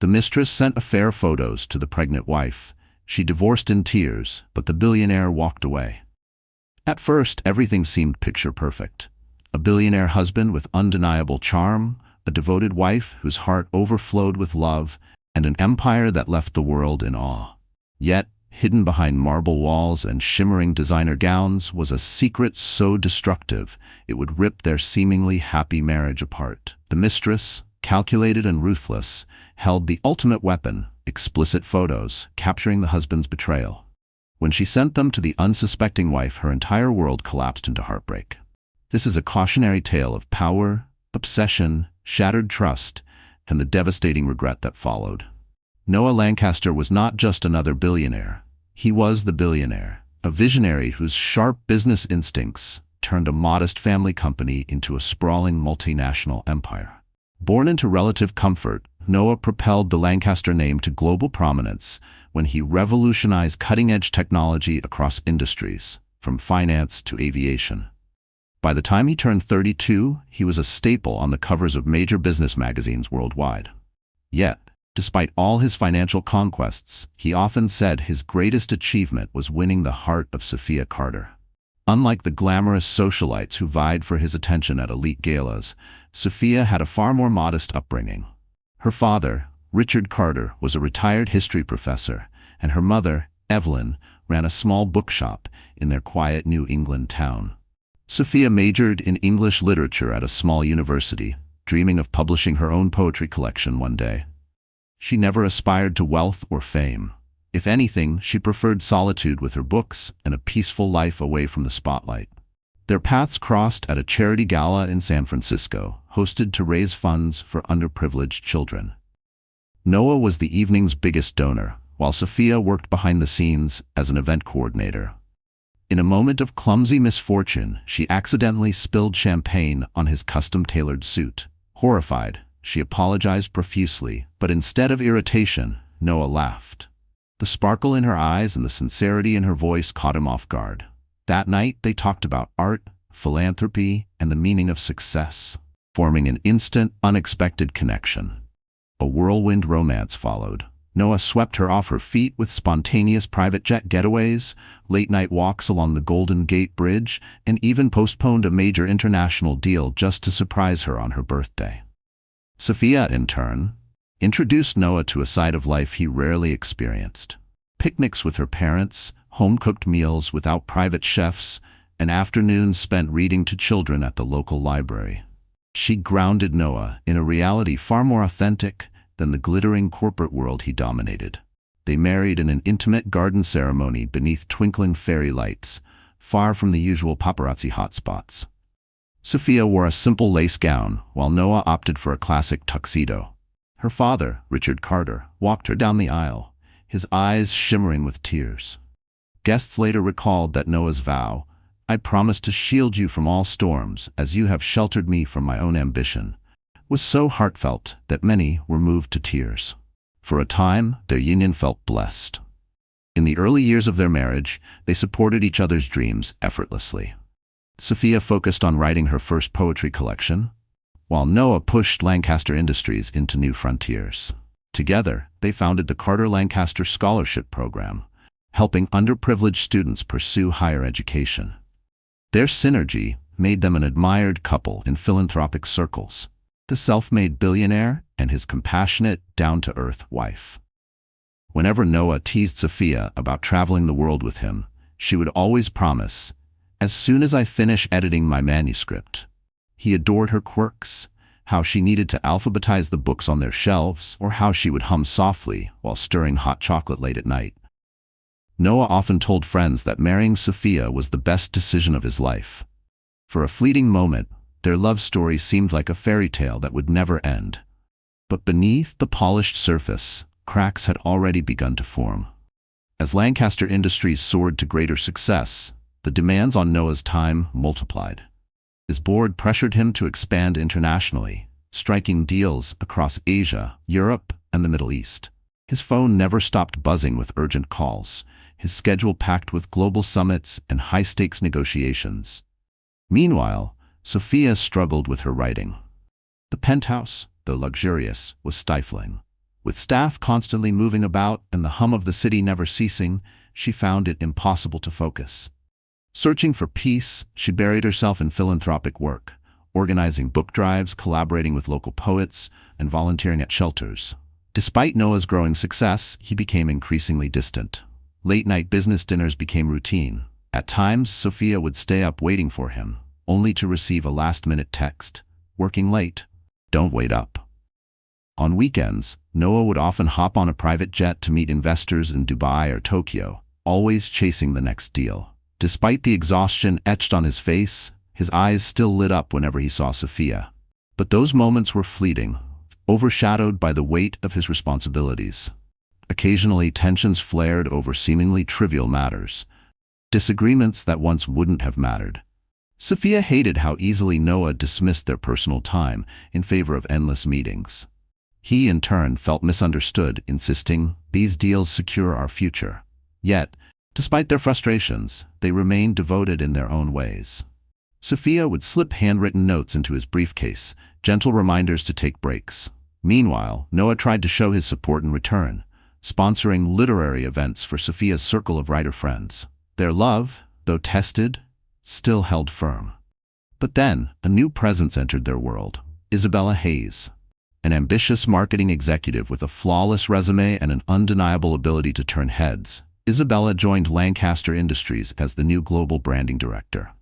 The mistress sent affair photos to the pregnant wife. She divorced in tears, but the billionaire walked away. At first, everything seemed picture perfect. A billionaire husband with undeniable charm, a devoted wife whose heart overflowed with love, and an empire that left the world in awe. Yet, hidden behind marble walls and shimmering designer gowns was a secret so destructive it would rip their seemingly happy marriage apart. The mistress, calculated and ruthless, held the ultimate weapon: explicit photos, capturing the husband's betrayal. When she sent them to the unsuspecting wife, her entire world collapsed into heartbreak. This is a cautionary tale of power, obsession, shattered trust, and the devastating regret that followed. Noah Lancaster was not just another billionaire. He was the billionaire, a visionary whose sharp business instincts turned a modest family company into a sprawling multinational empire. Born into relative comfort, Noah propelled the Lancaster name to global prominence when he revolutionized cutting-edge technology across industries, from finance to aviation. By the time he turned 32, he was a staple on the covers of major business magazines worldwide. Yet, despite all his financial conquests, he often said his greatest achievement was winning the heart of Sophia Carter. Unlike the glamorous socialites who vied for his attention at elite galas, Sophia had a far more modest upbringing. Her father, Richard Carter, was a retired history professor, and her mother, Evelyn, ran a small bookshop in their quiet New England town. Sophia majored in English literature at a small university, dreaming of publishing her own poetry collection one day. She never aspired to wealth or fame. If anything, she preferred solitude with her books and a peaceful life away from the spotlight. Their paths crossed at a charity gala in San Francisco, hosted to raise funds for underprivileged children. Noah was the evening's biggest donor, while Sophia worked behind the scenes as an event coordinator. In a moment of clumsy misfortune, she accidentally spilled champagne on his custom-tailored suit. Horrified, she apologized profusely, but instead of irritation, Noah laughed. The sparkle in her eyes and the sincerity in her voice caught him off guard. That night, they talked about art, philanthropy, and the meaning of success, forming an instant, unexpected connection. A whirlwind romance followed. Noah swept her off her feet with spontaneous private jet getaways, late-night walks along the Golden Gate Bridge, and even postponed a major international deal just to surprise her on her birthday. Sophia, in turn, introduced Noah to a side of life he rarely experienced. Picnics with her parents, home-cooked meals without private chefs, and afternoons spent reading to children at the local library. She grounded Noah in a reality far more authentic than the glittering corporate world he dominated. They married in an intimate garden ceremony beneath twinkling fairy lights, far from the usual paparazzi hotspots. Sophia wore a simple lace gown, while Noah opted for a classic tuxedo. Her father, Richard Carter, walked her down the aisle, his eyes shimmering with tears. Guests later recalled that Noah's vow, "I promise to shield you from all storms, as you have sheltered me from my own ambition," was so heartfelt that many were moved to tears. For a time, their union felt blessed. In the early years of their marriage, they supported each other's dreams effortlessly. Sophia focused on writing her first poetry collection, while Noah pushed Lancaster Industries into new frontiers. Together, they founded the Carter-Lancaster Scholarship Program, helping underprivileged students pursue higher education. Their synergy made them an admired couple in philanthropic circles, the self-made billionaire and his compassionate, down-to-earth wife. Whenever Noah teased Sophia about traveling the world with him, she would always promise, "As soon as I finish editing my manuscript." He adored her quirks, how she needed to alphabetize the books on their shelves, or how she would hum softly while stirring hot chocolate late at night. Noah often told friends that marrying Sophia was the best decision of his life. For a fleeting moment, their love story seemed like a fairy tale that would never end. But beneath the polished surface, cracks had already begun to form. As Lancaster Industries soared to greater success, the demands on Noah's time multiplied. His board pressured him to expand internationally, striking deals across Asia, Europe, and the Middle East. His phone never stopped buzzing with urgent calls, his schedule packed with global summits and high-stakes negotiations. Meanwhile, Sophia struggled with her writing. The penthouse, though luxurious, was stifling. With staff constantly moving about and the hum of the city never ceasing, she found it impossible to focus. Searching for peace, she buried herself in philanthropic work, organizing book drives, collaborating with local poets, and volunteering at shelters. Despite Noah's growing success, he became increasingly distant. Late-night business dinners became routine. At times, Sophia would stay up waiting for him, only to receive a last-minute text. "Working late. Don't wait up." On weekends, Noah would often hop on a private jet to meet investors in Dubai or Tokyo, always chasing the next deal. Despite the exhaustion etched on his face, his eyes still lit up whenever he saw Sophia. But those moments were fleeting, overshadowed by the weight of his responsibilities. Occasionally, tensions flared over seemingly trivial matters, disagreements that once wouldn't have mattered. Sophia hated how easily Noah dismissed their personal time in favor of endless meetings. He, in turn, felt misunderstood, insisting, "These deals secure our future." Yet, despite their frustrations, they remained devoted in their own ways. Sophia would slip handwritten notes into his briefcase, gentle reminders to take breaks. Meanwhile, Noah tried to show his support in return, sponsoring literary events for Sophia's circle of writer friends. Their love, though tested, still held firm. But then, a new presence entered their world: Isabella Hayes. An ambitious marketing executive with a flawless resume and an undeniable ability to turn heads, Isabella joined Lancaster Industries as the new global branding director.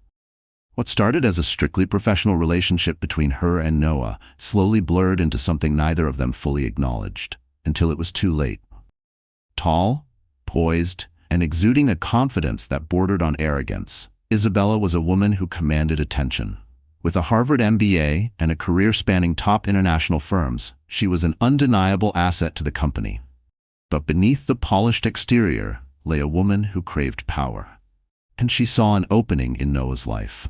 What started as a strictly professional relationship between her and Noah slowly blurred into something neither of them fully acknowledged, until it was too late. Tall, poised, and exuding a confidence that bordered on arrogance, Isabella was a woman who commanded attention. With a Harvard MBA and a career spanning top international firms, she was an undeniable asset to the company. But beneath the polished exterior lay a woman who craved power. And she saw an opening in Noah's life.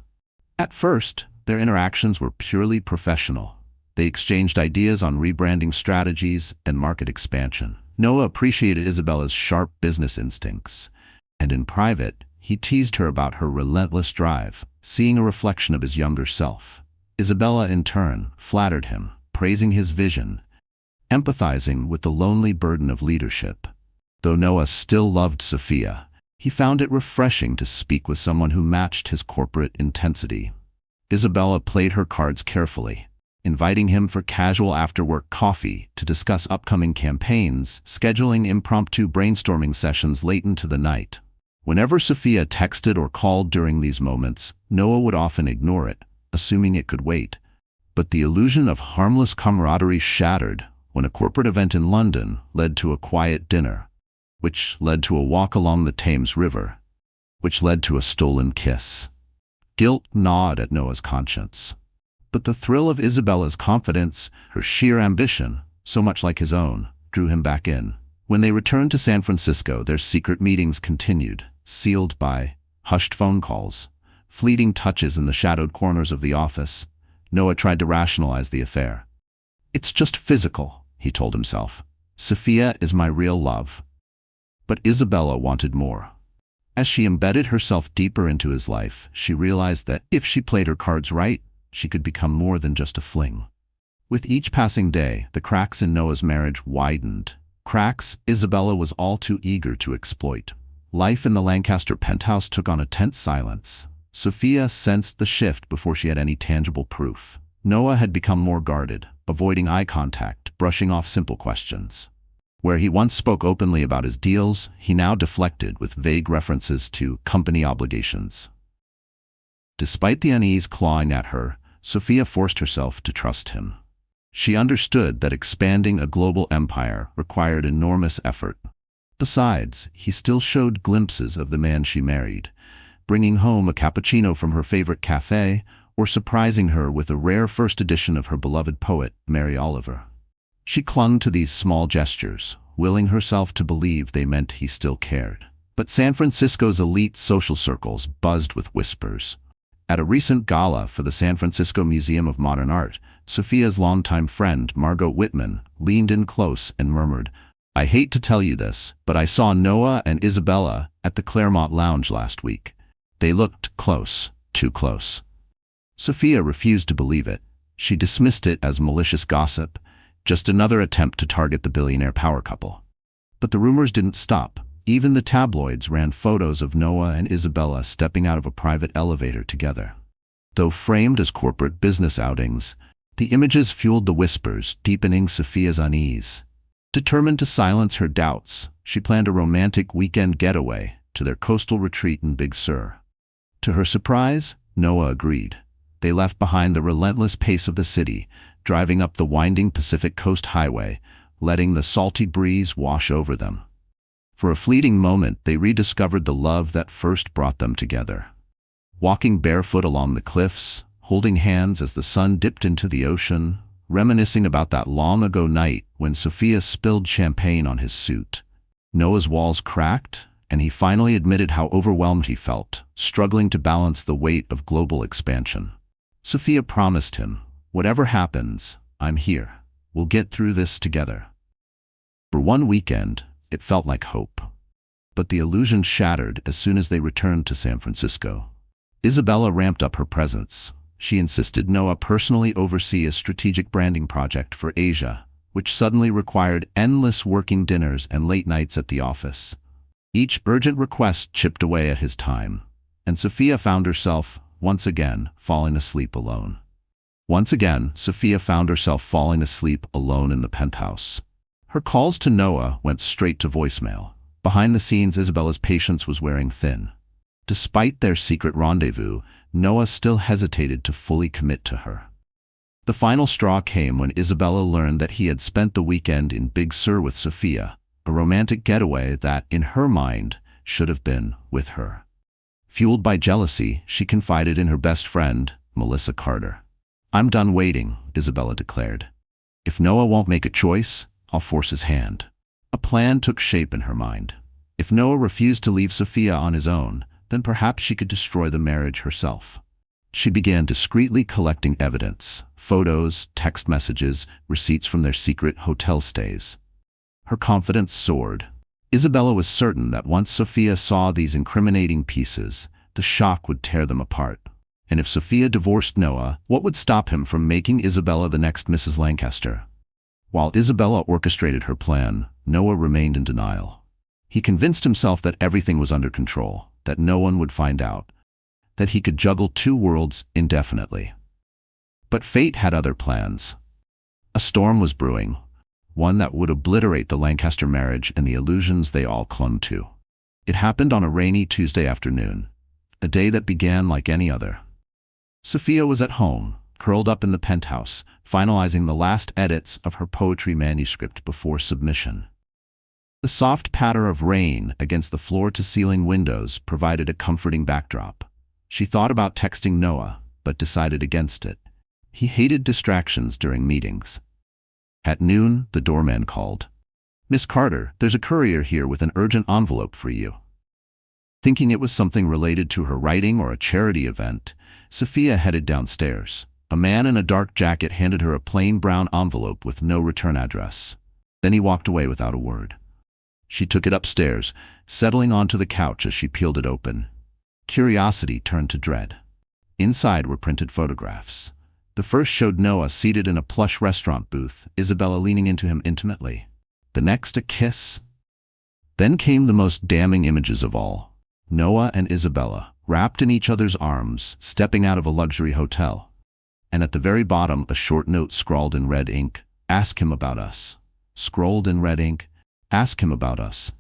At first, their interactions were purely professional. They exchanged ideas on rebranding strategies and market expansion. Noah appreciated Isabella's sharp business instincts, and in private, he teased her about her relentless drive, seeing a reflection of his younger self. Isabella, in turn, flattered him, praising his vision, empathizing with the lonely burden of leadership. Though Noah still loved Sophia, he found it refreshing to speak with someone who matched his corporate intensity. Isabella played her cards carefully, inviting him for casual after-work coffee to discuss upcoming campaigns, scheduling impromptu brainstorming sessions late into the night. Whenever Sophia texted or called during these moments, Noah would often ignore it, assuming it could wait. But the illusion of harmless camaraderie shattered when a corporate event in London led to a quiet dinner, which led to a walk along the Thames River, which led to a stolen kiss. Guilt gnawed at Noah's conscience. But the thrill of Isabella's confidence, her sheer ambition, so much like his own, drew him back in. When they returned to San Francisco, their secret meetings continued, sealed by hushed phone calls, fleeting touches in the shadowed corners of the office. Noah tried to rationalize the affair. "It's just physical," he told himself. "Sophia is my real love." But Isabella wanted more. As she embedded herself deeper into his life, she realized that if she played her cards right, she could become more than just a fling. With each passing day, the cracks in Noah's marriage widened. Cracks Isabella was all too eager to exploit. Life in the Lancaster penthouse took on a tense silence. Sophia sensed the shift before she had any tangible proof. Noah had become more guarded, avoiding eye contact, brushing off simple questions. Where he once spoke openly about his deals, he now deflected with vague references to company obligations. Despite the unease clawing at her, Sophia forced herself to trust him. She understood that expanding a global empire required enormous effort. Besides, he still showed glimpses of the man she married, bringing home a cappuccino from her favorite cafe or surprising her with a rare first edition of her beloved poet, Mary Oliver. She clung to these small gestures, willing herself to believe they meant he still cared. But San Francisco's elite social circles buzzed with whispers. At a recent gala for the San Francisco Museum of Modern Art, Sophia's longtime friend, Margot Whitman, leaned in close and murmured, "I hate to tell you this, but I saw Noah and Isabella at the Claremont Lounge last week. They looked close, too close." Sophia refused to believe it. She dismissed it as malicious gossip, Just another attempt to target the billionaire power couple. But the rumors didn't stop. Even the tabloids ran photos of Noah and Isabella stepping out of a private elevator together. Though framed as corporate business outings, the images fueled the whispers, deepening Sophia's unease. Determined to silence her doubts, she planned a romantic weekend getaway to their coastal retreat in Big Sur. To her surprise, Noah agreed. They left behind the relentless pace of the city, driving up the winding Pacific Coast Highway, letting the salty breeze wash over them. For a fleeting moment, they rediscovered the love that first brought them together. Walking barefoot along the cliffs, holding hands as the sun dipped into the ocean, reminiscing about that long-ago night when Sophia spilled champagne on his suit. Noah's walls cracked, and he finally admitted how overwhelmed he felt, struggling to balance the weight of global expansion. Sophia promised him, "Whatever happens, I'm here. We'll get through this together." For one weekend, it felt like hope. But the illusion shattered as soon as they returned to San Francisco. Isabella ramped up her presence. She insisted Noah personally oversee a strategic branding project for Asia, which suddenly required endless working dinners and late nights at the office. Each urgent request chipped away at his time, and Sophia found herself, once again, falling asleep alone. Once again, Sophia found herself falling asleep alone in the penthouse. Her calls to Noah went straight to voicemail. Behind the scenes, Isabella's patience was wearing thin. Despite their secret rendezvous, Noah still hesitated to fully commit to her. The final straw came when Isabella learned that he had spent the weekend in Big Sur with Sophia, a romantic getaway that, in her mind, should have been with her. Fueled by jealousy, she confided in her best friend, Melissa Carter. "I'm done waiting," Isabella declared. "If Noah won't make a choice, I'll force his hand." A plan took shape in her mind. If Noah refused to leave Sophia on his own, then perhaps she could destroy the marriage herself. She began discreetly collecting evidence, photos, text messages, receipts from their secret hotel stays. Her confidence soared. Isabella was certain that once Sophia saw these incriminating pieces, the shock would tear them apart. And if Sophia divorced Noah, what would stop him from making Isabella the next Mrs. Lancaster? While Isabella orchestrated her plan, Noah remained in denial. He convinced himself that everything was under control, that no one would find out, that he could juggle two worlds indefinitely. But fate had other plans. A storm was brewing, one that would obliterate the Lancaster marriage and the illusions they all clung to. It happened on a rainy Tuesday afternoon, a day that began like any other. Sophia was at home, curled up in the penthouse, finalizing the last edits of her poetry manuscript before submission. The soft patter of rain against the floor-to-ceiling windows provided a comforting backdrop. She thought about texting Noah, but decided against it. He hated distractions during meetings. At noon, the doorman called. "Miss Carter, there's a courier here with an urgent envelope for you." Thinking it was something related to her writing or a charity event, Sophia headed downstairs. A man in a dark jacket handed her a plain brown envelope with no return address. Then he walked away without a word. She took it upstairs, settling onto the couch as she peeled it open. Curiosity turned to dread. Inside were printed photographs. The first showed Noah seated in a plush restaurant booth, Isabella leaning into him intimately. The next, a kiss. Then came the most damning images of all. Noah and Isabella, wrapped in each other's arms, stepping out of a luxury hotel. And at the very bottom, a short note scrawled in red ink, "Ask him about us." Scrolled in red ink, "Ask him about us."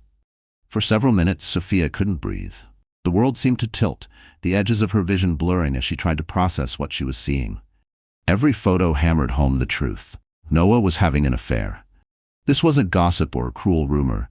For several minutes, Sophia couldn't breathe. The world seemed to tilt, the edges of her vision blurring as she tried to process what she was seeing. Every photo hammered home the truth. Noah was having an affair. This wasn't gossip or a cruel rumor.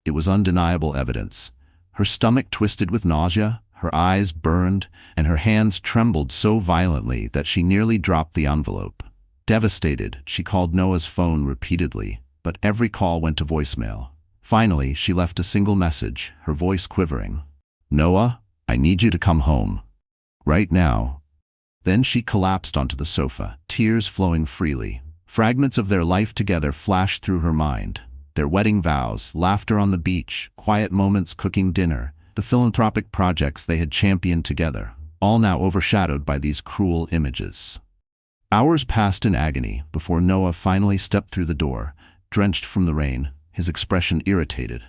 It was undeniable evidence. Her stomach twisted with nausea, her eyes burned, and her hands trembled so violently that she nearly dropped the envelope. Devastated, she called Noah's phone repeatedly, but every call went to voicemail. Finally, she left a single message, her voice quivering. "Noah, I need you to come home. Right now." Then she collapsed onto the sofa, tears flowing freely. Fragments of their life together flashed through her mind. Their wedding vows, laughter on the beach, quiet moments cooking dinner, the philanthropic projects they had championed together, all now overshadowed by these cruel images. Hours passed in agony before Noah finally stepped through the door, drenched from the rain, his expression irritated.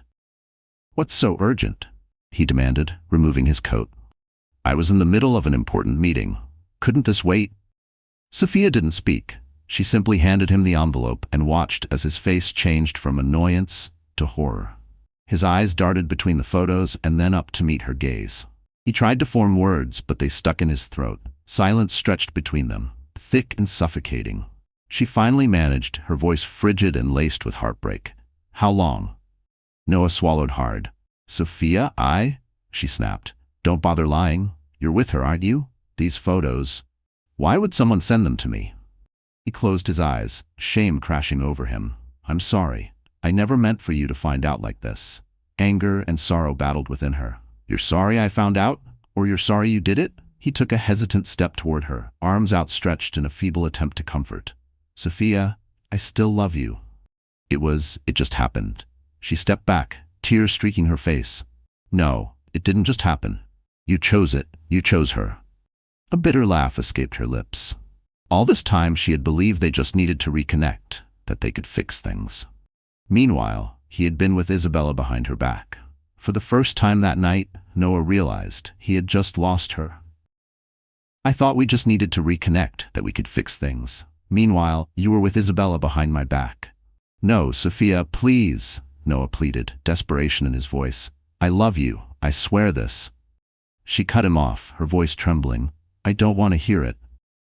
"What's so urgent?" he demanded, removing his coat. "I was in the middle of an important meeting. Couldn't this wait?" Sophia didn't speak. She simply handed him the envelope and watched as his face changed from annoyance to horror. His eyes darted between the photos and then up to meet her gaze. He tried to form words, but they stuck in his throat. Silence stretched between them, thick and suffocating. She finally managed, her voice frigid and laced with heartbreak. "How long?" Noah swallowed hard. "Sophia, she snapped. "Don't bother lying. You're with her, aren't you? These photos. Why would someone send them to me?" He closed his eyes, shame crashing over him. "I'm sorry. I never meant for you to find out like this." Anger and sorrow battled within her. "You're sorry I found out? Or you're sorry you did it?" He took a hesitant step toward her, arms outstretched in a feeble attempt to comfort. "Sophia, I still love you." It just happened." She stepped back, tears streaking her face. "No, it didn't just happen. You chose it. You chose her." A bitter laugh escaped her lips. All this time she had believed they just needed to reconnect, that they could fix things. Meanwhile, he had been with Isabella behind her back. For the first time that night, Noah realized he had just lost her. "I thought we just needed to reconnect, that we could fix things. Meanwhile, you were with Isabella behind my back." "No, Sophia, please," Noah pleaded, desperation in his voice. "I love you. I swear this." She cut him off, her voice trembling. "I don't want to hear it."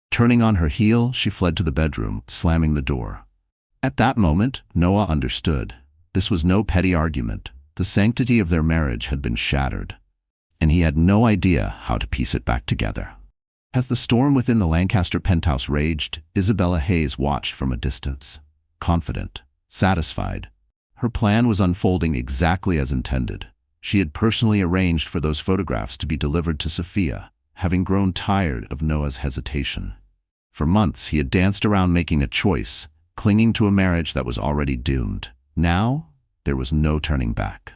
Turning on her heel, she fled to the bedroom, slamming the door. At that moment, Noah understood. This was no petty argument. The sanctity of their marriage had been shattered, and he had no idea how to piece it back together. As the storm within the Lancaster penthouse raged, Isabella Hayes watched from a distance, confident, satisfied. Her plan was unfolding exactly as intended. She had personally arranged for those photographs to be delivered to Sophia, having grown tired of Noah's hesitation. For months he had danced around making a choice, clinging to a marriage that was already doomed. Now, there was no turning back.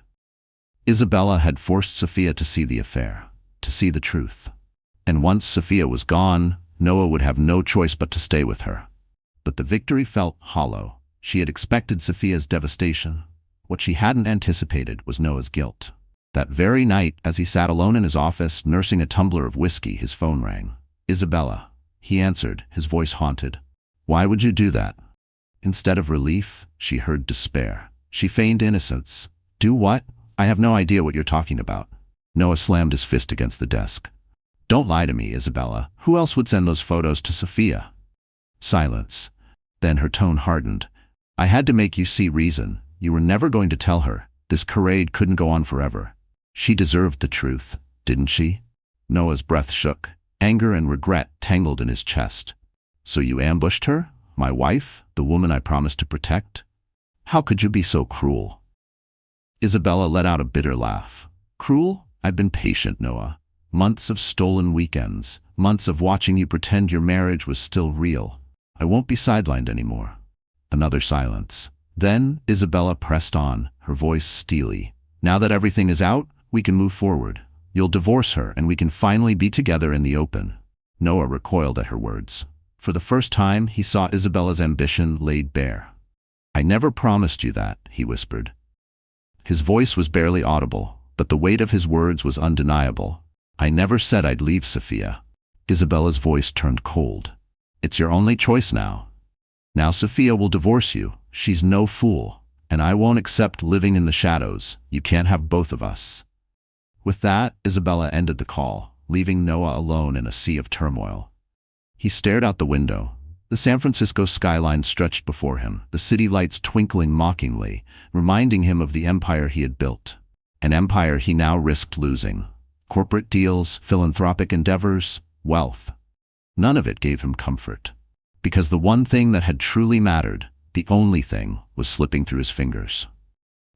Isabella had forced Sophia to see the affair, to see the truth. And once Sophia was gone, Noah would have no choice but to stay with her. But the victory felt hollow. She had expected Sophia's devastation. What she hadn't anticipated was Noah's guilt. That very night, as he sat alone in his office, nursing a tumbler of whiskey, his phone rang. "Isabella," he answered, his voice haunted. "Why would you do that?" Instead of relief, she heard despair. She feigned innocence. "Do what? I have no idea what you're talking about." Noah slammed his fist against the desk. "Don't lie to me, Isabella. Who else would send those photos to Sophia?" Silence. Then her tone hardened. "I had to make you see reason. You were never going to tell her. This charade couldn't go on forever. She deserved the truth, didn't she?" Noah's breath shook. Anger and regret tangled in his chest. "So you ambushed her? My wife? The woman I promised to protect? How could you be so cruel?" Isabella let out a bitter laugh. "Cruel? I've been patient, Noah. Months of stolen weekends. Months of watching you pretend your marriage was still real. I won't be sidelined anymore." Another silence. Then Isabella pressed on, her voice steely. "Now that everything is out, we can move forward. You'll divorce her and we can finally be together in the open." Noah recoiled at her words. For the first time, he saw Isabella's ambition laid bare. "I never promised you that," he whispered. His voice was barely audible, but the weight of his words was undeniable. "I never said I'd leave Sophia." Isabella's voice turned cold. "It's your only choice now. Now Sophia will divorce you. She's no fool. And I won't accept living in the shadows. You can't have both of us." With that, Isabella ended the call, leaving Noah alone in a sea of turmoil. He stared out the window. The San Francisco skyline stretched before him, the city lights twinkling mockingly, reminding him of the empire he had built. An empire he now risked losing. Corporate deals, philanthropic endeavors, wealth. None of it gave him comfort. Because the one thing that had truly mattered, the only thing, was slipping through his fingers.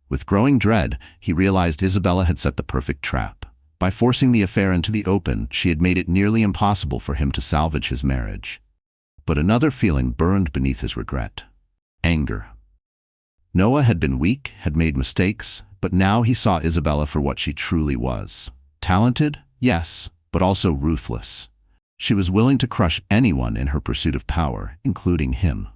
With growing dread, he realized Isabella had set the perfect trap. By forcing the affair into the open, she had made it nearly impossible for him to salvage his marriage. But another feeling burned beneath his regret. Anger. Noah had been weak, had made mistakes, but now he saw Isabella for what she truly was. Talented, yes, but also ruthless. She was willing to crush anyone in her pursuit of power, including him.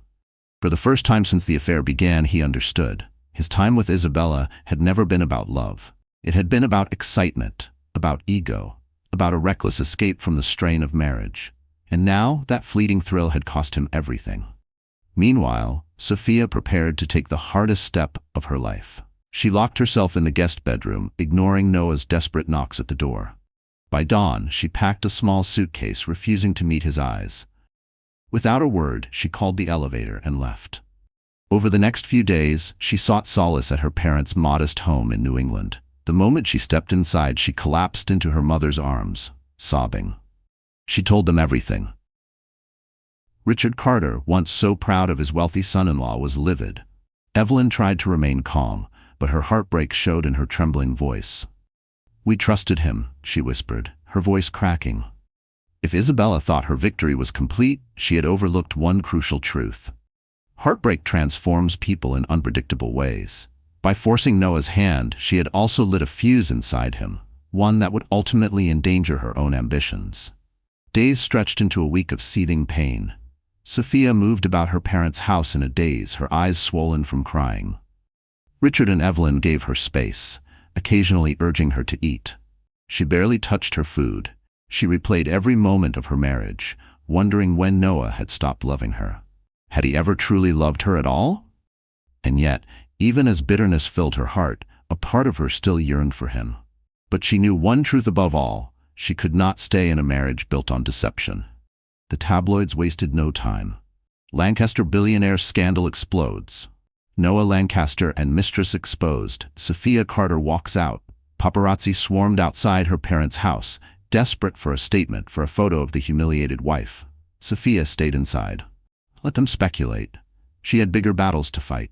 For the first time since the affair began, he understood. His time with Isabella had never been about love. It had been about excitement, about ego, about a reckless escape from the strain of marriage. And now that fleeting thrill had cost him everything. Meanwhile, Sophia prepared to take the hardest step of her life. She locked herself in the guest bedroom, ignoring Noah's desperate knocks at the door. By dawn, she packed a small suitcase, refusing to meet his eyes. Without a word, she called the elevator and left. Over the next few days, she sought solace at her parents' modest home in New England. The moment she stepped inside, she collapsed into her mother's arms, sobbing. She told them everything. Richard Carter, once so proud of his wealthy son-in-law, was livid. Evelyn tried to remain calm, but her heartbreak showed in her trembling voice. "We trusted him," she whispered, her voice cracking. If Isabella thought her victory was complete, she had overlooked one crucial truth. Heartbreak transforms people in unpredictable ways. By forcing Noah's hand, she had also lit a fuse inside him, one that would ultimately endanger her own ambitions. Days stretched into a week of seething pain. Sophia moved about her parents' house in a daze, her eyes swollen from crying. Richard and Evelyn gave her space, occasionally urging her to eat. She barely touched her food. She replayed every moment of her marriage, wondering when Noah had stopped loving her. Had he ever truly loved her at all? And yet, even as bitterness filled her heart, a part of her still yearned for him. But she knew one truth above all: she could not stay in a marriage built on deception. The tabloids wasted no time. Lancaster billionaire scandal explodes. Noah Lancaster and Mistress exposed. Sophia Carter walks out. Paparazzi swarmed outside her parents' house, desperate for a statement, for a photo of the humiliated wife. Sophia stayed inside. Let them speculate. She had bigger battles to fight.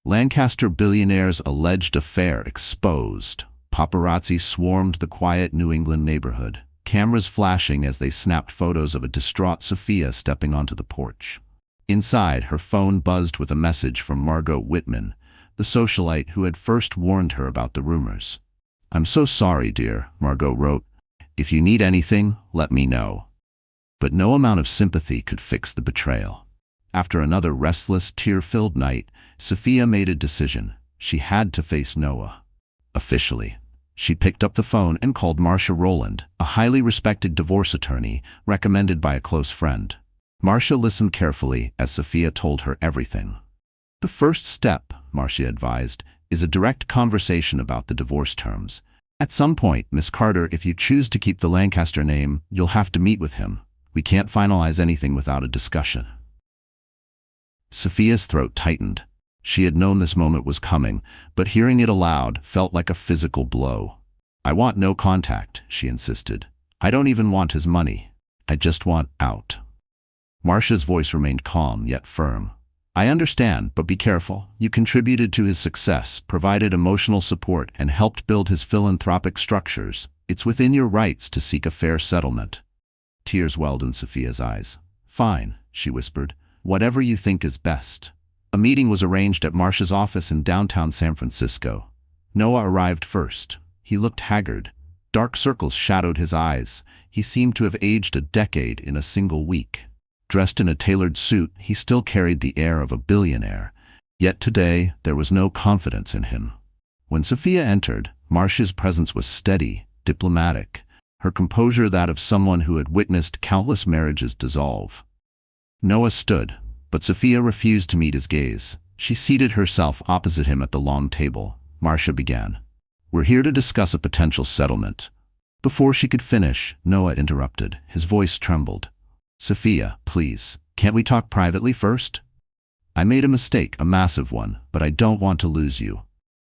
Lancaster billionaire's alleged affair exposed. Paparazzi swarmed the quiet New England neighborhood, cameras flashing as they snapped photos of a distraught Sophia stepping onto the porch. Inside, her phone buzzed with a message from Margot Whitman, the socialite who had first warned her about the rumors. "I'm so sorry, dear," Margot wrote. "If you need anything, let me know." But no amount of sympathy could fix the betrayal. After another restless, tear-filled night, Sophia made a decision. She had to face Noah. Officially. She picked up the phone and called Marcia Rowland, a highly respected divorce attorney recommended by a close friend. Marcia listened carefully as Sophia told her everything. "The first step," Marcia advised, "is a direct conversation about the divorce terms. At some point, Miss Carter, if you choose to keep the Lancaster name, you'll have to meet with him. We can't finalize anything without a discussion." Sophia's throat tightened. She had known this moment was coming, but hearing it aloud felt like a physical blow. "I want no contact," she insisted. "I don't even want his money. I just want out." Marcia's voice remained calm yet firm. "I understand, but be careful. You contributed to his success, provided emotional support, and helped build his philanthropic structures. It's within your rights to seek a fair settlement." Tears welled in Sophia's eyes. "Fine," she whispered. "Whatever you think is best." A meeting was arranged at Marcia's office in downtown San Francisco. Noah arrived first. He looked haggard. Dark circles shadowed his eyes. He seemed to have aged a decade in a single week. Dressed in a tailored suit, he still carried the air of a billionaire. Yet today, there was no confidence in him. When Sophia entered, Marcia's presence was steady, diplomatic, her composure that of someone who had witnessed countless marriages dissolve. Noah stood, but Sophia refused to meet his gaze. She seated herself opposite him at the long table. Marcia began. "We're here to discuss a potential settlement." Before she could finish, Noah interrupted. His voice trembled. "Sophia, please, can't we talk privately first? I made a mistake, a massive one, but I don't want to lose you."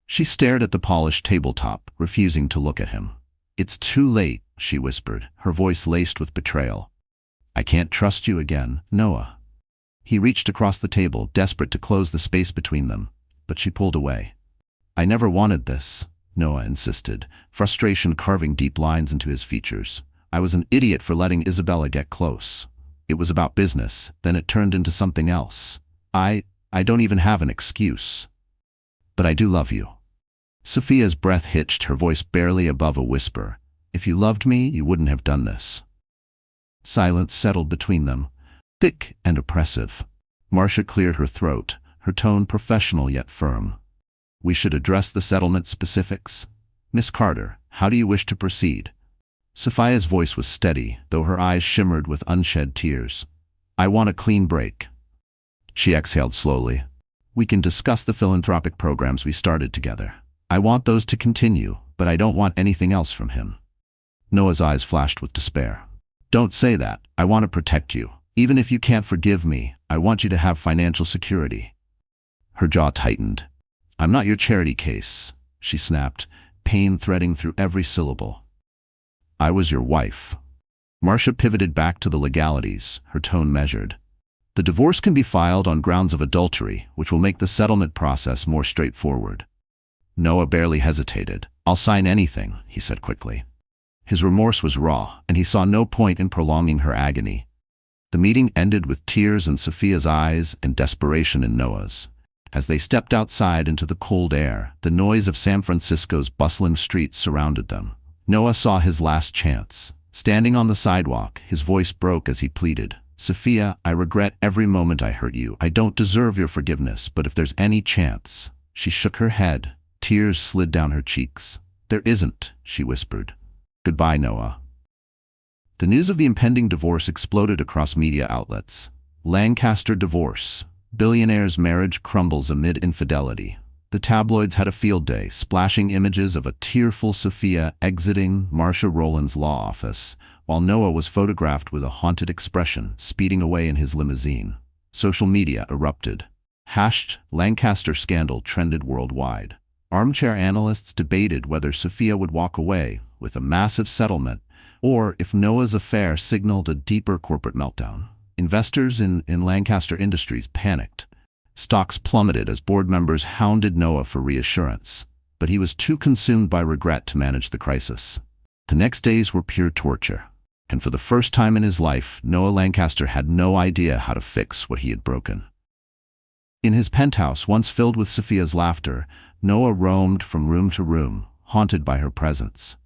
She stared at the polished tabletop, refusing to look at him. "It's too late," she whispered, her voice laced with betrayal. "I can't trust you again, Noah." He reached across the table, desperate to close the space between them, but she pulled away. "I never wanted this," Noah insisted, frustration carving deep lines into his features. "I was an idiot for letting Isabella get close. It was about business, then it turned into something else. I don't even have an excuse. But I do love you." Sophia's breath hitched, her voice barely above a whisper. "If you loved me, you wouldn't have done this." Silence settled between them, thick and oppressive. Marcia cleared her throat, her tone professional yet firm. "We should address the settlement specifics. Miss Carter, how do you wish to proceed?" Sophia's voice was steady, though her eyes shimmered with unshed tears. "I want a clean break." She exhaled slowly. "We can discuss the philanthropic programs we started together. I want those to continue, but I don't want anything else from him." Noah's eyes flashed with despair. "Don't say that. I want to protect you. Even if you can't forgive me, I want you to have financial security." Her jaw tightened. "I'm not your charity case," she snapped, pain threading through every syllable. "I was your wife." Marcia pivoted back to the legalities, her tone measured. "The divorce can be filed on grounds of adultery, which will make the settlement process more straightforward." Noah barely hesitated. "I'll sign anything," he said quickly. His remorse was raw, and he saw no point in prolonging her agony. The meeting ended with tears in Sophia's eyes and desperation in Noah's. As they stepped outside into the cold air, the noise of San Francisco's bustling streets surrounded them. Noah saw his last chance. Standing on the sidewalk, his voice broke as he pleaded, "Sophia, I regret every moment I hurt you. I don't deserve your forgiveness, but if there's any chance—" She shook her head. Tears slid down her cheeks. "There isn't," she whispered. "Goodbye, Noah." The news of the impending divorce exploded across media outlets. Lancaster divorce. Billionaire's marriage crumbles amid infidelity. The tabloids had a field day, splashing images of a tearful Sophia exiting Marcia Rowland's law office, while Noah was photographed with a haunted expression, speeding away in his limousine. Social media erupted. #Lancaster scandal trended worldwide. Armchair analysts debated whether Sophia would walk away with a massive settlement, or if Noah's affair signaled a deeper corporate meltdown. Investors in Lancaster Industries panicked. Stocks plummeted as board members hounded Noah for reassurance, but he was too consumed by regret to manage the crisis. The next days were pure torture, and for the first time in his life, Noah Lancaster had no idea how to fix what he had broken. In his penthouse, once filled with Sophia's laughter, Noah roamed from room to room, haunted by her presence.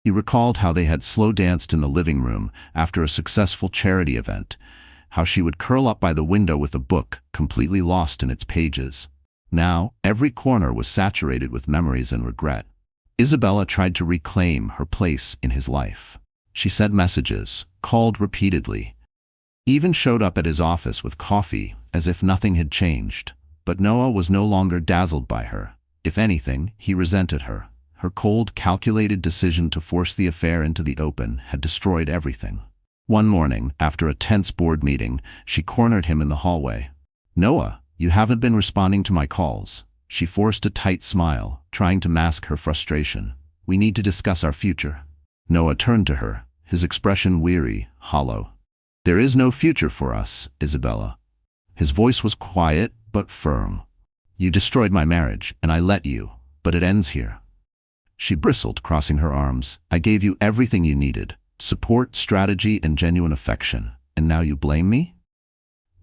He recalled how they had slow danced in the living room after a successful charity event, how she would curl up by the window with a book, completely lost in its pages. Now, every corner was saturated with memories and regret. Isabella tried to reclaim her place in his life. She sent messages, called repeatedly, even showed up at his office with coffee as if nothing had changed. But Noah was no longer dazzled by her. If anything, he resented her. Her cold, calculated decision to force the affair into the open had destroyed everything. One morning, after a tense board meeting, she cornered him in the hallway. "Noah, you haven't been responding to my calls." She forced a tight smile, trying to mask her frustration. "We need to discuss our future." Noah turned to her, his expression weary, hollow. "There is no future for us, Isabella." His voice was quiet but firm. "You destroyed my marriage, and I let you, but it ends here." She bristled, crossing her arms. "I gave you everything you needed. Support, strategy, and genuine affection. And now you blame me?"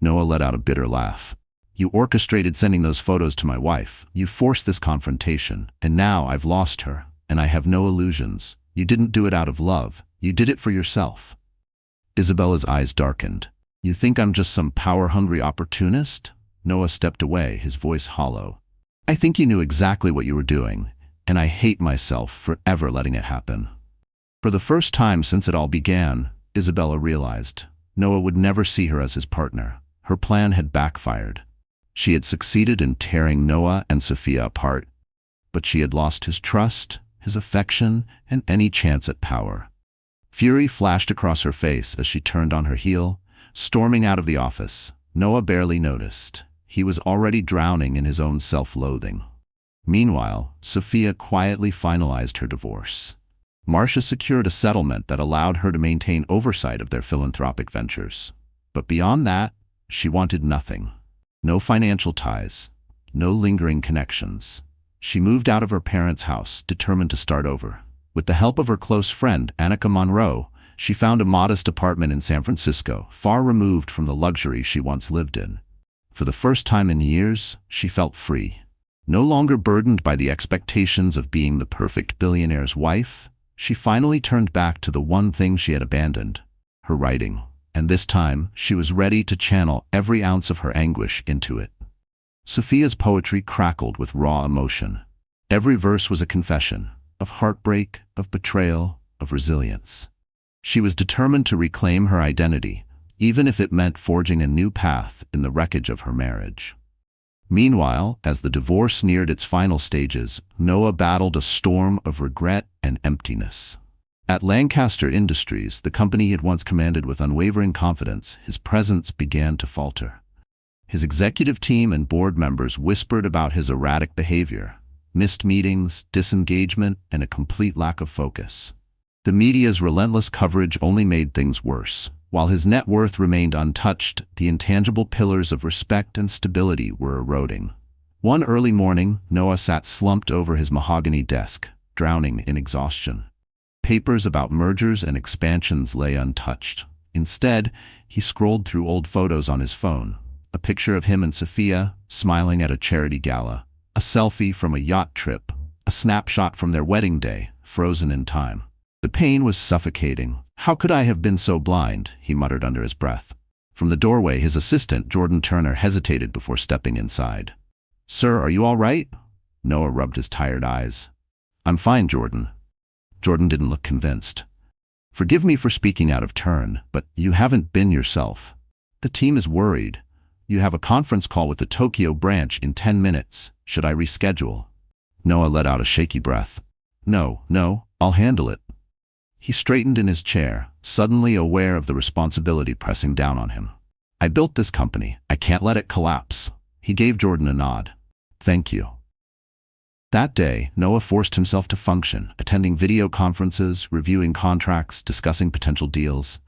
Noah let out a bitter laugh. "You orchestrated sending those photos to my wife. You forced this confrontation. And now I've lost her. And I have no illusions. You didn't do it out of love. You did it for yourself." Isabella's eyes darkened. "You think I'm just some power-hungry opportunist?" Noah stepped away, his voice hollow. "I think you knew exactly what you were doing, and I hate myself for ever letting it happen." For the first time since it all began, Isabella realized Noah would never see her as his partner. Her plan had backfired. She had succeeded in tearing Noah and Sophia apart, but she had lost his trust, his affection, and any chance at power. Fury flashed across her face as she turned on her heel, storming out of the office. Noah barely noticed. He was already drowning in his own self-loathing. Meanwhile, Sophia quietly finalized her divorce. Marcia secured a settlement that allowed her to maintain oversight of their philanthropic ventures. But beyond that, she wanted nothing. No financial ties, no lingering connections. She moved out of her parents' house, determined to start over. With the help of her close friend, Annika Monroe, she found a modest apartment in San Francisco, far removed from the luxury she once lived in. For the first time in years, she felt free. No longer burdened by the expectations of being the perfect billionaire's wife, she finally turned back to the one thing she had abandoned: her writing, and this time she was ready to channel every ounce of her anguish into it. Sophia's poetry crackled with raw emotion. Every verse was a confession, of heartbreak, of betrayal, of resilience. She was determined to reclaim her identity, even if it meant forging a new path in the wreckage of her marriage. Meanwhile, as the divorce neared its final stages, Noah battled a storm of regret and emptiness. At Lancaster Industries, the company he had once commanded with unwavering confidence, his presence began to falter. His executive team and board members whispered about his erratic behavior, missed meetings, disengagement, and a complete lack of focus. The media's relentless coverage only made things worse. While his net worth remained untouched, the intangible pillars of respect and stability were eroding. One early morning, Noah sat slumped over his mahogany desk, drowning in exhaustion. Papers about mergers and expansions lay untouched. Instead, he scrolled through old photos on his phone. A picture of him and Sophia, smiling at a charity gala. A selfie from a yacht trip. A snapshot from their wedding day, frozen in time. The pain was suffocating. "How could I have been so blind?" he muttered under his breath. From the doorway, his assistant, Jordan Turner, hesitated before stepping inside. "Sir, are you all right?" Noah rubbed his tired eyes. "I'm fine, Jordan." Jordan didn't look convinced. "Forgive me for speaking out of turn, but you haven't been yourself. The team is worried. You have a conference call with the Tokyo branch in 10 minutes. Should I reschedule?" Noah let out a shaky breath. No, I'll handle it." He straightened in his chair, suddenly aware of the responsibility pressing down on him. "I built this company. I can't let it collapse." He gave Jordan a nod. "Thank you." That day, Noah forced himself to function, attending video conferences, reviewing contracts, discussing potential deals.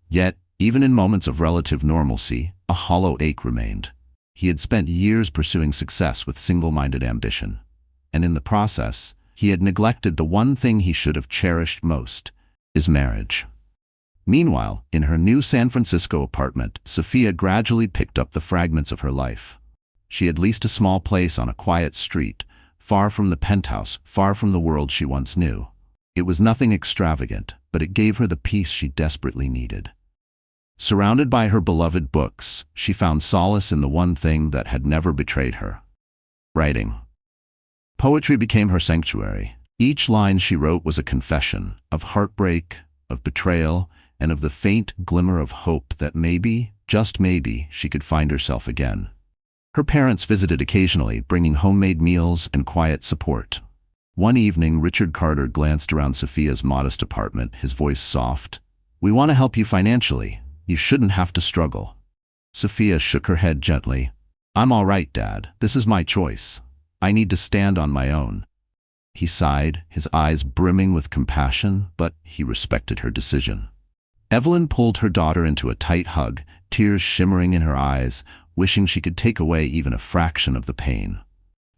Yet, even in moments of relative normalcy, a hollow ache remained. He had spent years pursuing success with single-minded ambition, and in the process, he had neglected the one thing he should have cherished most, his marriage. Meanwhile, in her new San Francisco apartment, Sophia gradually picked up the fragments of her life. She had leased a small place on a quiet street, far from the penthouse, far from the world she once knew. It was nothing extravagant, but it gave her the peace she desperately needed. Surrounded by her beloved books, she found solace in the one thing that had never betrayed her: writing. Poetry became her sanctuary. Each line she wrote was a confession of heartbreak, of betrayal, and of the faint glimmer of hope that maybe, just maybe, she could find herself again. Her parents visited occasionally, bringing homemade meals and quiet support. One evening, Richard Carter glanced around Sophia's modest apartment, his voice soft. "We want to help you financially. You shouldn't have to struggle." Sophia shook her head gently. "I'm all right, Dad. This is my choice. I need to stand on my own." He sighed, his eyes brimming with compassion, but he respected her decision. Evelyn pulled her daughter into a tight hug, tears shimmering in her eyes, wishing she could take away even a fraction of the pain.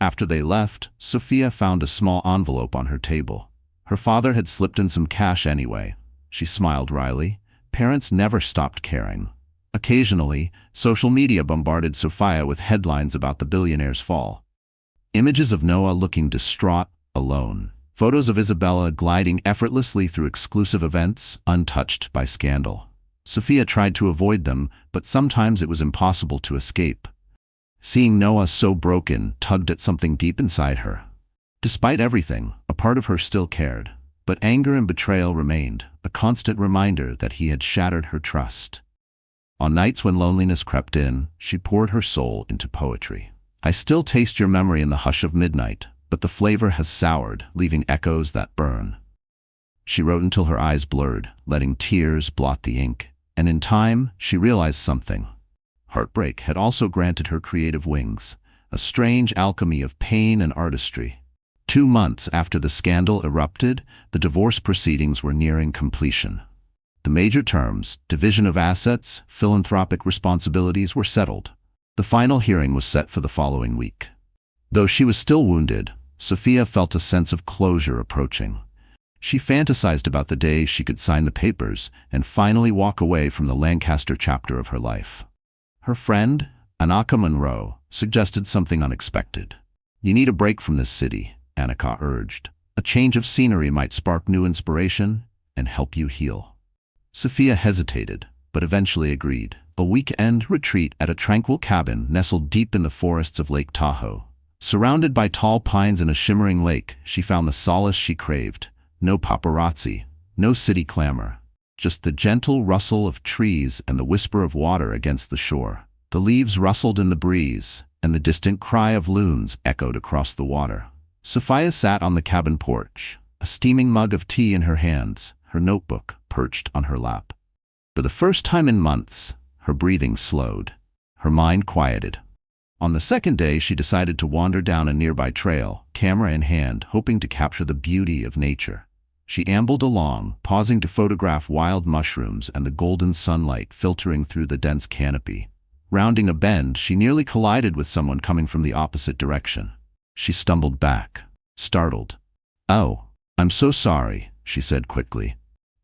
After they left, Sophia found a small envelope on her table. Her father had slipped in some cash anyway. She smiled wryly. Parents never stopped caring. Occasionally, social media bombarded Sophia with headlines about the billionaire's fall. Images of Noah looking distraught, alone. Photos of Isabella gliding effortlessly through exclusive events, untouched by scandal. Sophia tried to avoid them, but sometimes it was impossible to escape. Seeing Noah so broken tugged at something deep inside her. Despite everything, a part of her still cared. But anger and betrayal remained, a constant reminder that he had shattered her trust. On nights when loneliness crept in, she poured her soul into poetry. "I still taste your memory in the hush of midnight, but the flavor has soured, leaving echoes that burn." She wrote until her eyes blurred, letting tears blot the ink. And in time, she realized something. Heartbreak had also granted her creative wings, a strange alchemy of pain and artistry. 2 months after the scandal erupted, the divorce proceedings were nearing completion. The major terms, division of assets, philanthropic responsibilities, were settled. The final hearing was set for the following week. Though she was still wounded, Sophia felt a sense of closure approaching. She fantasized about the day she could sign the papers and finally walk away from the Lancaster chapter of her life. Her friend, Annika Monroe, suggested something unexpected. "You need a break from this city," Annika urged. "A change of scenery might spark new inspiration and help you heal." Sophia hesitated, but eventually agreed. A weekend retreat at a tranquil cabin nestled deep in the forests of Lake Tahoe. Surrounded by tall pines and a shimmering lake, she found the solace she craved. No paparazzi, no city clamor, just the gentle rustle of trees and the whisper of water against the shore. The leaves rustled in the breeze, and the distant cry of loons echoed across the water. Sophia sat on the cabin porch, a steaming mug of tea in her hands, her notebook perched on her lap. For the first time in months, her breathing slowed. Her mind quieted. On the second day, she decided to wander down a nearby trail, camera in hand, hoping to capture the beauty of nature. She ambled along, pausing to photograph wild mushrooms and the golden sunlight filtering through the dense canopy. Rounding a bend, she nearly collided with someone coming from the opposite direction. She stumbled back, startled. "Oh, I'm so sorry," she said quickly.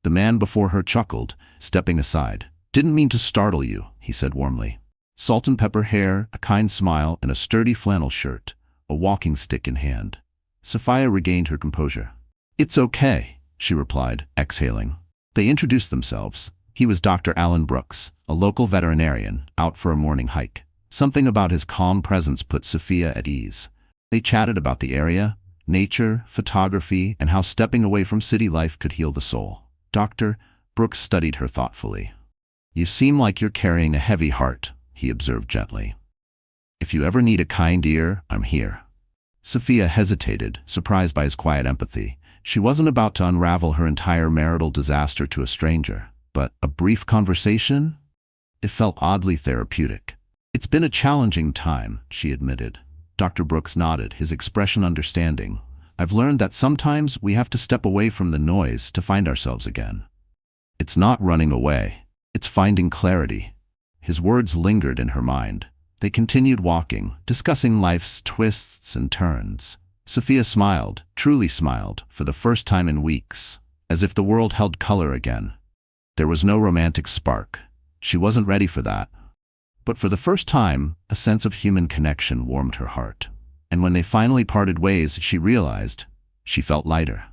The man before her chuckled, stepping aside. "Didn't mean to startle you," he said warmly. Salt and pepper hair, a kind smile, and a sturdy flannel shirt, a walking stick in hand. Sophia regained her composure. "It's okay," she replied, exhaling. They introduced themselves. He was Dr. Alan Brooks, a local veterinarian, out for a morning hike. Something about his calm presence put Sophia at ease. They chatted about the area, nature, photography, and how stepping away from city life could heal the soul. Dr. Brooks studied her thoughtfully. "You seem like you're carrying a heavy heart," he observed gently. "If you ever need a kind ear, I'm here." Sophia hesitated, surprised by his quiet empathy. She wasn't about to unravel her entire marital disaster to a stranger, but a brief conversation? It felt oddly therapeutic. "It's been a challenging time," she admitted. Dr. Brooks nodded, his expression understanding. "I've learned that sometimes we have to step away from the noise to find ourselves again. It's not running away. It's finding clarity." His words lingered in her mind. They continued walking, discussing life's twists and turns. Sophia smiled, truly smiled, for the first time in weeks, as if the world held color again. There was no romantic spark. She wasn't ready for that. But for the first time, a sense of human connection warmed her heart. And when they finally parted ways, she realized she felt lighter.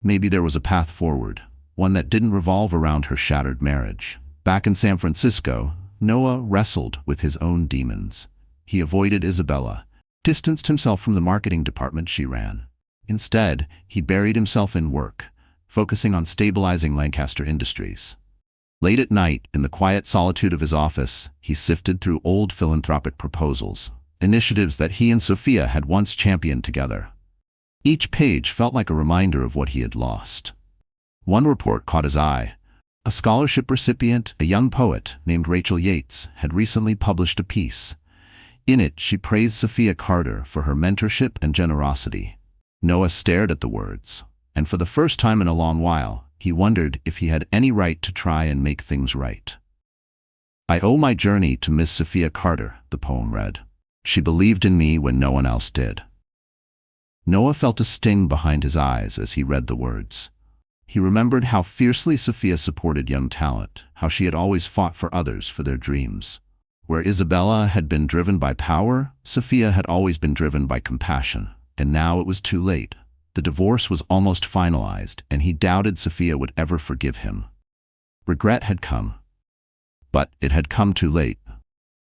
Maybe there was a path forward, one that didn't revolve around her shattered marriage. Back in San Francisco, Noah wrestled with his own demons. He avoided Isabella, distanced himself from the marketing department she ran. Instead, he buried himself in work, focusing on stabilizing Lancaster Industries. Late at night, in the quiet solitude of his office, he sifted through old philanthropic proposals, initiatives that he and Sophia had once championed together. Each page felt like a reminder of what he had lost. One report caught his eye. A scholarship recipient, a young poet named Rachel Yates, had recently published a piece. In it, she praised Sophia Carter for her mentorship and generosity. Noah stared at the words, and for the first time in a long while, he wondered if he had any right to try and make things right. "I owe my journey to Miss Sophia Carter," the poem read. "She believed in me when no one else did." Noah felt a sting behind his eyes as he read the words. He remembered how fiercely Sophia supported young talent, how she had always fought for others for their dreams. Where Isabella had been driven by power, Sophia had always been driven by compassion. And now it was too late. The divorce was almost finalized, and he doubted Sophia would ever forgive him. Regret had come. But it had come too late.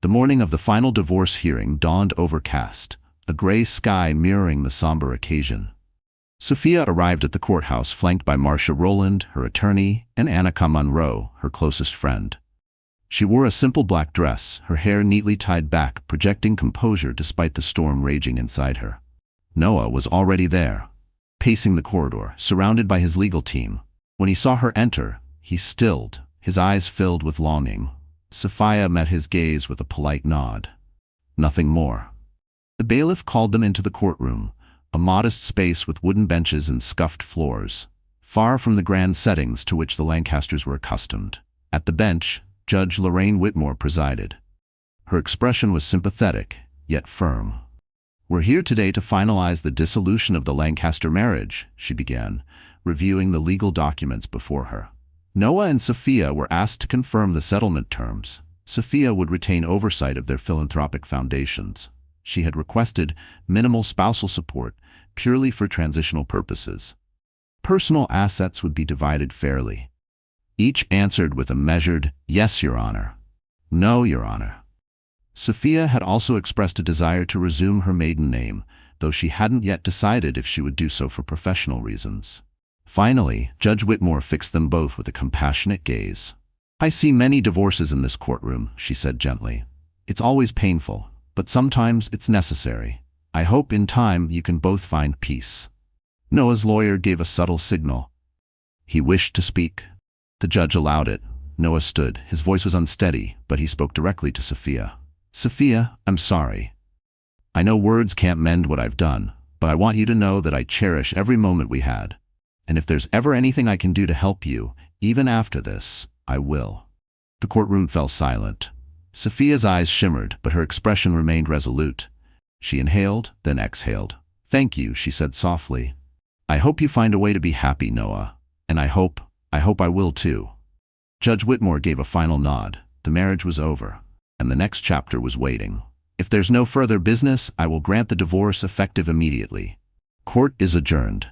The morning of the final divorce hearing dawned overcast, a gray sky mirroring the somber occasion. Sophia arrived at the courthouse flanked by Marcia Rowland, her attorney, and Annika Monroe, her closest friend. She wore a simple black dress, her hair neatly tied back, projecting composure despite the storm raging inside her. Noah was already there, pacing the corridor, surrounded by his legal team. When he saw her enter, he stilled, his eyes filled with longing. Sophia met his gaze with a polite nod. Nothing more. The bailiff called them into the courtroom, a modest space with wooden benches and scuffed floors, far from the grand settings to which the Lancasters were accustomed. At the bench, Judge Lorraine Whitmore presided. Her expression was sympathetic, yet firm. "We're here today to finalize the dissolution of the Lancaster marriage," she began, reviewing the legal documents before her. Noah and Sophia were asked to confirm the settlement terms. Sophia would retain oversight of their philanthropic foundations. She had requested minimal spousal support, purely for transitional purposes. Personal assets would be divided fairly. Each answered with a measured, "Yes, Your Honor." "No, Your Honor." Sophia had also expressed a desire to resume her maiden name, though she hadn't yet decided if she would do so for professional reasons. Finally, Judge Whitmore fixed them both with a compassionate gaze. "I see many divorces in this courtroom," she said gently. "It's always painful, but sometimes it's necessary. I hope in time you can both find peace." Noah's lawyer gave a subtle signal. He wished to speak. The judge allowed it. Noah stood. His voice was unsteady, but he spoke directly to Sophia. "Sophia, I'm sorry. I know words can't mend what I've done, but I want you to know that I cherish every moment we had. And if there's ever anything I can do to help you, even after this, I will." The courtroom fell silent. Sophia's eyes shimmered, but her expression remained resolute. She inhaled, then exhaled. "Thank you," she said softly. "I hope you find a way to be happy, Noah. And I hope I will too." Judge Whitmore gave a final nod. The marriage was over, and the next chapter was waiting. "If there's no further business, I will grant the divorce effective immediately. Court is adjourned."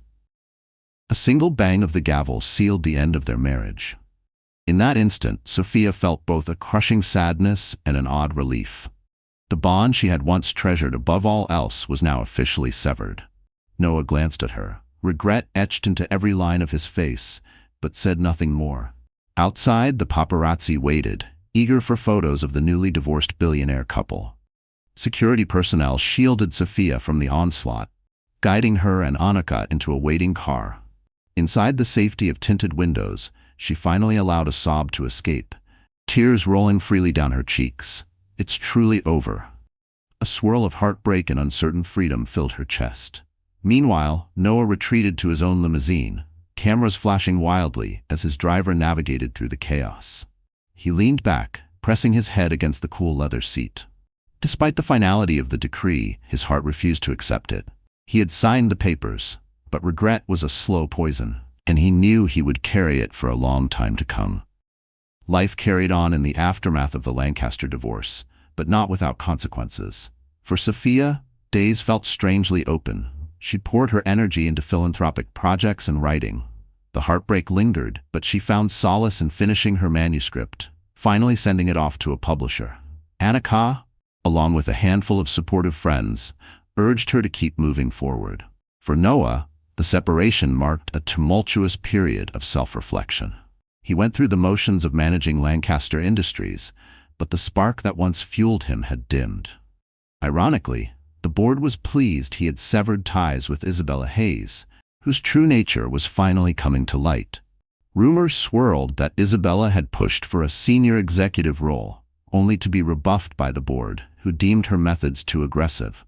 A single bang of the gavel sealed the end of their marriage. In that instant, Sophia felt both a crushing sadness and an odd relief. The bond she had once treasured above all else was now officially severed. Noah glanced at her, regret etched into every line of his face, but said nothing more. Outside, the paparazzi waited, eager for photos of the newly divorced billionaire couple. Security personnel shielded Sophia from the onslaught, guiding her and Annika into a waiting car. Inside the safety of tinted windows, she finally allowed a sob to escape, tears rolling freely down her cheeks. It's truly over. A swirl of heartbreak and uncertain freedom filled her chest. Meanwhile, Noah retreated to his own limousine, cameras flashing wildly as his driver navigated through the chaos. He leaned back, pressing his head against the cool leather seat. Despite the finality of the decree, his heart refused to accept it. He had signed the papers, but regret was a slow poison, and he knew he would carry it for a long time to come. Life carried on in the aftermath of the Lancaster divorce, but not without consequences. For Sophia, days felt strangely open. She poured her energy into philanthropic projects and writing. The heartbreak lingered, but she found solace in finishing her manuscript, finally sending it off to a publisher. Annika, along with a handful of supportive friends, urged her to keep moving forward. For Noah, the separation marked a tumultuous period of self-reflection. He went through the motions of managing Lancaster Industries, but the spark that once fueled him had dimmed. Ironically, the board was pleased he had severed ties with Isabella Hayes, whose true nature was finally coming to light. Rumors swirled that Isabella had pushed for a senior executive role, only to be rebuffed by the board, who deemed her methods too aggressive.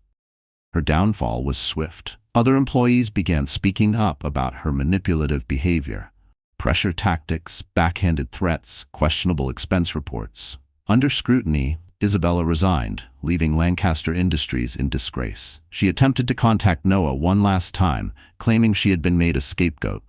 Her downfall was swift. Other employees began speaking up about her manipulative behavior. Pressure tactics, backhanded threats, questionable expense reports. Under scrutiny, Isabella resigned, leaving Lancaster Industries in disgrace. She attempted to contact Noah one last time, claiming she had been made a scapegoat.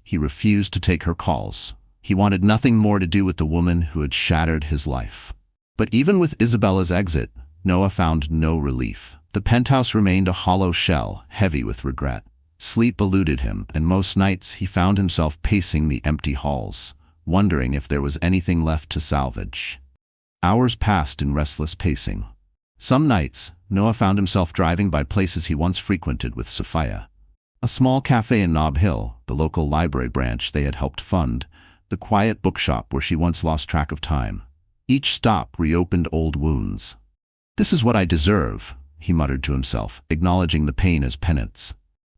He refused to take her calls. He wanted nothing more to do with the woman who had shattered his life. But even with Isabella's exit, Noah found no relief. The penthouse remained a hollow shell, heavy with regret. Sleep eluded him, and most nights he found himself pacing the empty halls, wondering if there was anything left to salvage. Hours passed in restless pacing. Some nights, Noah found himself driving by places he once frequented with Sophia. A small cafe in Nob Hill, the local library branch they had helped fund, the quiet bookshop where she once lost track of time. Each stop reopened old wounds. "This is what I deserve," he muttered to himself, acknowledging the pain as penance.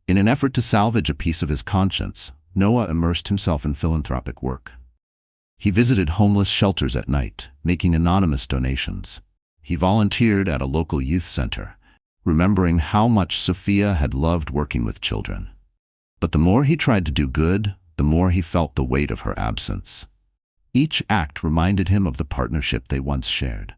In an effort to salvage a piece of his conscience, Noah immersed himself in philanthropic work. He visited homeless shelters at night, making anonymous donations. He volunteered at a local youth center, remembering how much Sophia had loved working with children. But the more he tried to do good, the more he felt the weight of her absence. Each act reminded him of the partnership they once shared.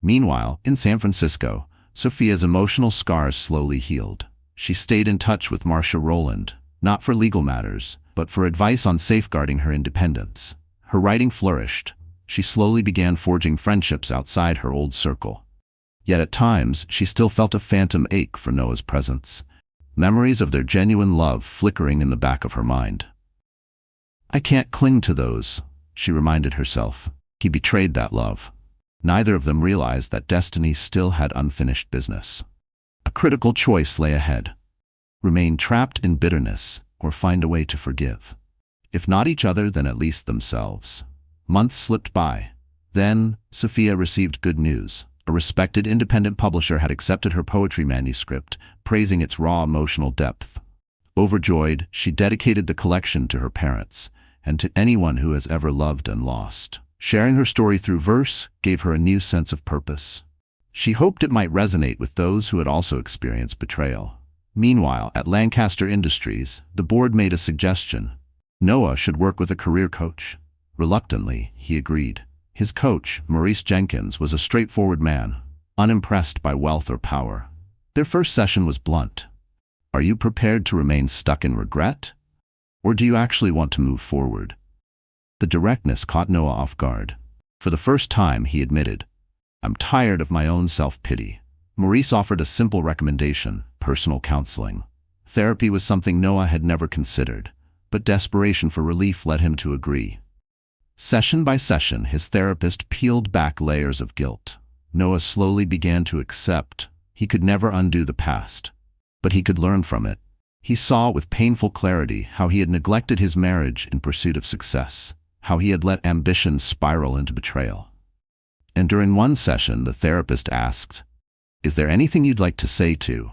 Meanwhile, in San Francisco, Sophia's emotional scars slowly healed. She stayed in touch with Marcia Rowland, not for legal matters, but for advice on safeguarding her independence. Her writing flourished. She slowly began forging friendships outside her old circle. Yet at times, she still felt a phantom ache for Noah's presence, memories of their genuine love flickering in the back of her mind. "I can't cling to those," she reminded herself. He betrayed that love. Neither of them realized that destiny still had unfinished business. A critical choice lay ahead. Remain trapped in bitterness or find a way to forgive. If not each other, then at least themselves. Months slipped by. Then, Sophia received good news. A respected independent publisher had accepted her poetry manuscript, praising its raw emotional depth. Overjoyed, she dedicated the collection to her parents, and to anyone who has ever loved and lost. Sharing her story through verse gave her a new sense of purpose. She hoped it might resonate with those who had also experienced betrayal. Meanwhile, at Lancaster Industries, the board made a suggestion. Noah should work with a career coach. Reluctantly, he agreed. His coach, Maurice Jenkins, was a straightforward man, unimpressed by wealth or power. Their first session was blunt. Are you prepared to remain stuck in regret? Or do you actually want to move forward? The directness caught Noah off guard. For the first time, he admitted, I'm tired of my own self-pity. Maurice offered a simple recommendation: personal counseling. Therapy was something Noah had never considered, but desperation for relief led him to agree. Session by session, his therapist peeled back layers of guilt. Noah slowly began to accept he could never undo the past, but he could learn from it. He saw with painful clarity how he had neglected his marriage in pursuit of success, how he had let ambition spiral into betrayal. And during one session, the therapist asked, Is there anything you'd like to say to?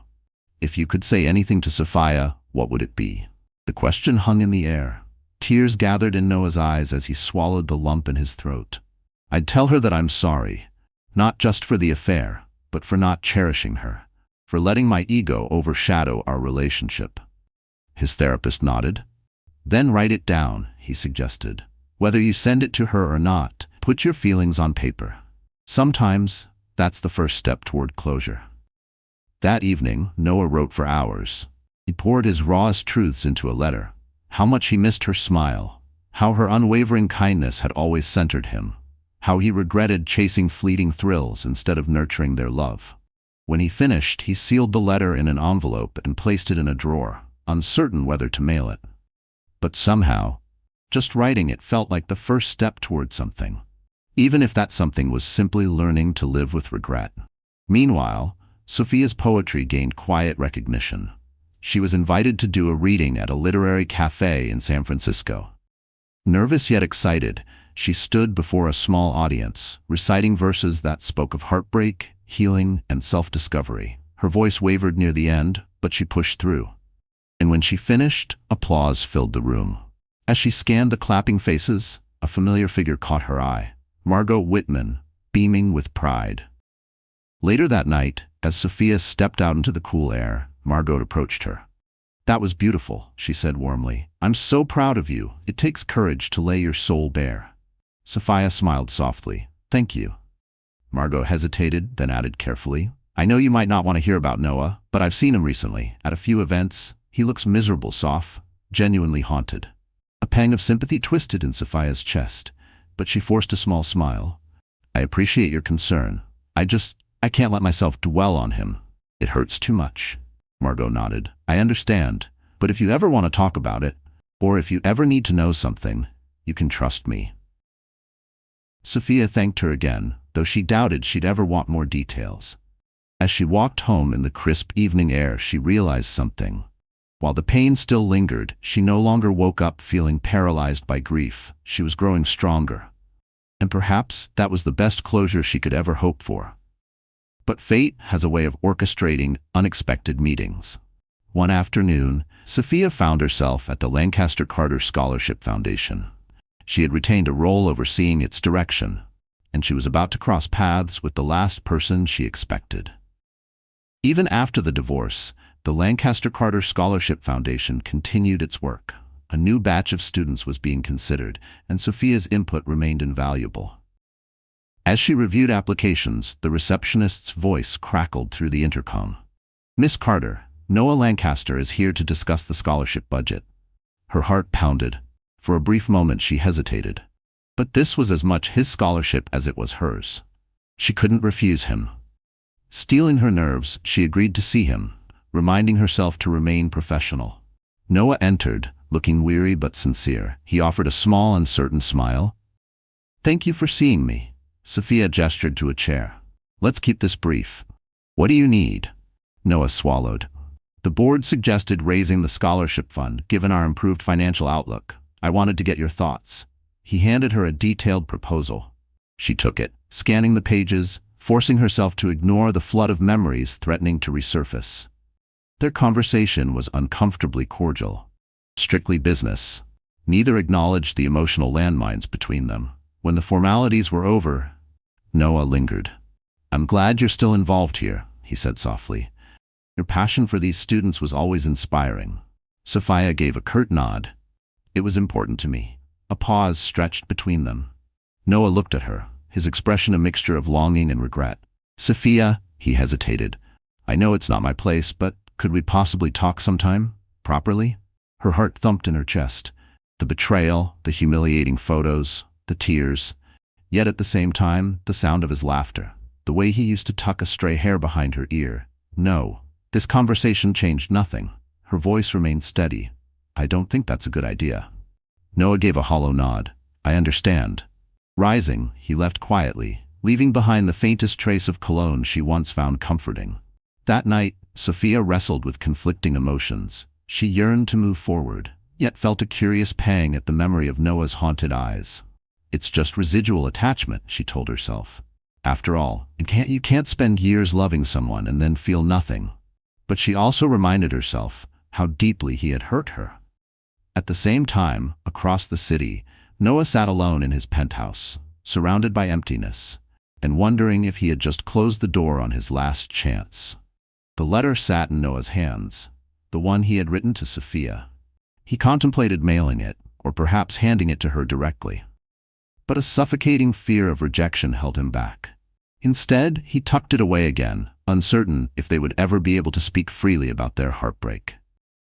If you could say anything to Sophia, what would it be? The question hung in the air. Tears gathered in Noah's eyes as he swallowed the lump in his throat. I'd tell her that I'm sorry, not just for the affair, but for not cherishing her, for letting my ego overshadow our relationship. His therapist nodded. Then write it down, he suggested. Whether you send it to her or not, put your feelings on paper. Sometimes, that's the first step toward closure. That evening, Noah wrote for hours. He poured his rawest truths into a letter. How much he missed her smile, how her unwavering kindness had always centered him, how he regretted chasing fleeting thrills instead of nurturing their love. When he finished, he sealed the letter in an envelope and placed it in a drawer, uncertain whether to mail it. But somehow, just writing it felt like the first step toward something, even if that something was simply learning to live with regret. Meanwhile, Sophia's poetry gained quiet recognition. She was invited to do a reading at a literary cafe in San Francisco. Nervous yet excited, she stood before a small audience, reciting verses that spoke of heartbreak, healing, and self-discovery. Her voice wavered near the end, but she pushed through. And when she finished, applause filled the room. As she scanned the clapping faces, a familiar figure caught her eye. Margot Whitman, beaming with pride. Later that night, as Sophia stepped out into the cool air, Margot approached her. That was beautiful, she said warmly. I'm so proud of you. It takes courage to lay your soul bare. Sophia smiled softly. Thank you. Margot hesitated, then added carefully, I know you might not want to hear about Noah, but I've seen him recently, at a few events. He looks miserable, Soph, genuinely haunted. A pang of sympathy twisted in Sophia's chest, but she forced a small smile. I appreciate your concern. I can't let myself dwell on him. It hurts too much. Margot nodded. I understand, but if you ever want to talk about it, or if you ever need to know something, you can trust me. Sophia thanked her again, though she doubted she'd ever want more details. As she walked home in the crisp evening air, she realized something. While the pain still lingered, she no longer woke up feeling paralyzed by grief. She was growing stronger. And perhaps that was the best closure she could ever hope for. But fate has a way of orchestrating unexpected meetings. One afternoon, Sophia found herself at the Lancaster Carter Scholarship Foundation. She had retained a role overseeing its direction, and she was about to cross paths with the last person she expected. Even after the divorce, the Lancaster Carter Scholarship Foundation continued its work. A new batch of students was being considered, and Sophia's input remained invaluable. As she reviewed applications, the receptionist's voice crackled through the intercom. Miss Carter, Noah Lancaster is here to discuss the scholarship budget. Her heart pounded. For a brief moment she hesitated. But this was as much his scholarship as it was hers. She couldn't refuse him. Steeling her nerves, she agreed to see him, reminding herself to remain professional. Noah entered, looking weary but sincere. He offered a small, uncertain smile. Thank you for seeing me. Sophia gestured to a chair. Let's keep this brief. What do you need? Noah swallowed. The board suggested raising the scholarship fund, given our improved financial outlook. I wanted to get your thoughts. He handed her a detailed proposal. She took it, scanning the pages, forcing herself to ignore the flood of memories threatening to resurface. Their conversation was uncomfortably cordial. Strictly business. Neither acknowledged the emotional landmines between them. When the formalities were over, Noah lingered. I'm glad you're still involved here, he said softly. Your passion for these students was always inspiring. Sophia gave a curt nod. It was important to me. A pause stretched between them. Noah looked at her, his expression a mixture of longing and regret. Sophia, he hesitated. I know it's not my place, but could we possibly talk sometime? Properly? Her heart thumped in her chest. The betrayal, the humiliating photos, the tears. Yet at the same time, the sound of his laughter. The way he used to tuck a stray hair behind her ear. No. This conversation changed nothing. Her voice remained steady. I don't think that's a good idea. Noah gave a hollow nod. I understand. Rising, he left quietly, leaving behind the faintest trace of cologne she once found comforting. That night, Sophia wrestled with conflicting emotions. She yearned to move forward, yet felt a curious pang at the memory of Noah's haunted eyes. It's just residual attachment, she told herself. After all, you can't spend years loving someone and then feel nothing. But she also reminded herself how deeply he had hurt her. At the same time, across the city, Noah sat alone in his penthouse, surrounded by emptiness, and wondering if he had just closed the door on his last chance. The letter sat in Noah's hands, the one he had written to Sophia. He contemplated mailing it, or perhaps handing it to her directly. But a suffocating fear of rejection held him back. Instead, he tucked it away again, uncertain if they would ever be able to speak freely about their heartbreak.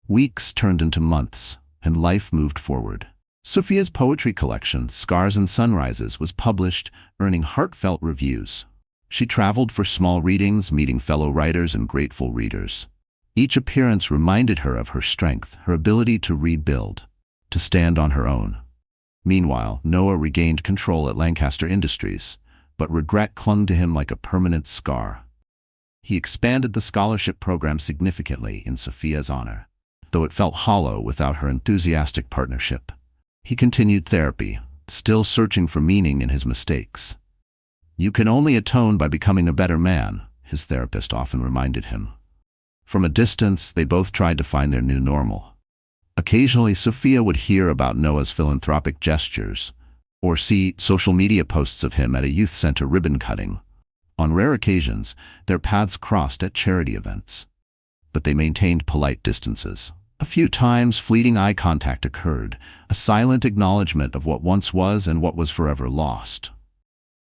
Weeks turned into months, and life moved forward. Sophia's poetry collection, Scars and Sunrises, was published, earning heartfelt reviews. She traveled for small readings, meeting fellow writers and grateful readers. Each appearance reminded her of her strength, her ability to rebuild, to stand on her own. Meanwhile, Noah regained control at Lancaster Industries, but regret clung to him like a permanent scar. He expanded the scholarship program significantly in Sophia's honor, though it felt hollow without her enthusiastic partnership. He continued therapy, still searching for meaning in his mistakes. You can only atone by becoming a better man, his therapist often reminded him. From a distance, they both tried to find their new normal. Occasionally, Sophia would hear about Noah's philanthropic gestures, or see social media posts of him at a youth center ribbon cutting. On rare occasions, their paths crossed at charity events. But they maintained polite distances. A few times, fleeting eye contact occurred, a silent acknowledgement of what once was and what was forever lost.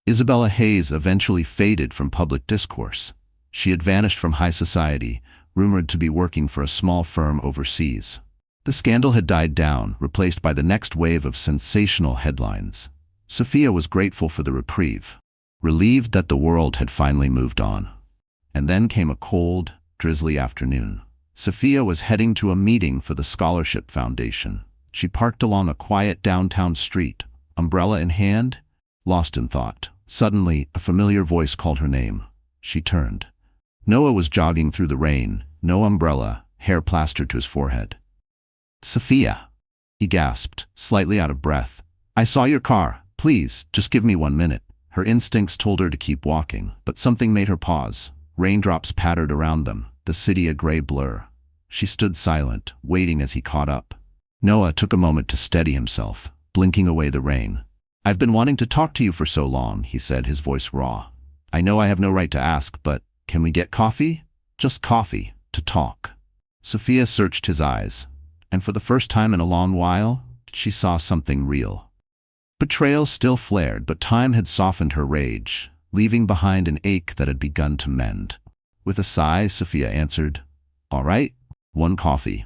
Isabella Hayes eventually faded from public discourse. She had vanished from high society, rumored to be working for a small firm overseas. The scandal had died down, replaced by the next wave of sensational headlines. Sophia was grateful for the reprieve, relieved that the world had finally moved on. And then came a cold, drizzly afternoon. Sophia was heading to a meeting for the Scholarship Foundation. She parked along a quiet downtown street, umbrella in hand, lost in thought. Suddenly, a familiar voice called her name. She turned. Noah was jogging through the rain, no umbrella, hair plastered to his forehead. Sophia, he gasped, slightly out of breath. I saw your car. Please, just give me 1 minute. Her instincts told her to keep walking, but something made her pause. Raindrops pattered around them, the city a gray blur. She stood silent, waiting as he caught up. Noah took a moment to steady himself, blinking away the rain. I've been wanting to talk to you for so long, he said, his voice raw. I know I have no right to ask, but can we get coffee? Just coffee, to talk. Sophia searched his eyes, and for the first time in a long while, she saw something real. Betrayal still flared, but time had softened her rage, leaving behind an ache that had begun to mend. With a sigh, Sophia answered, All right, 1 coffee.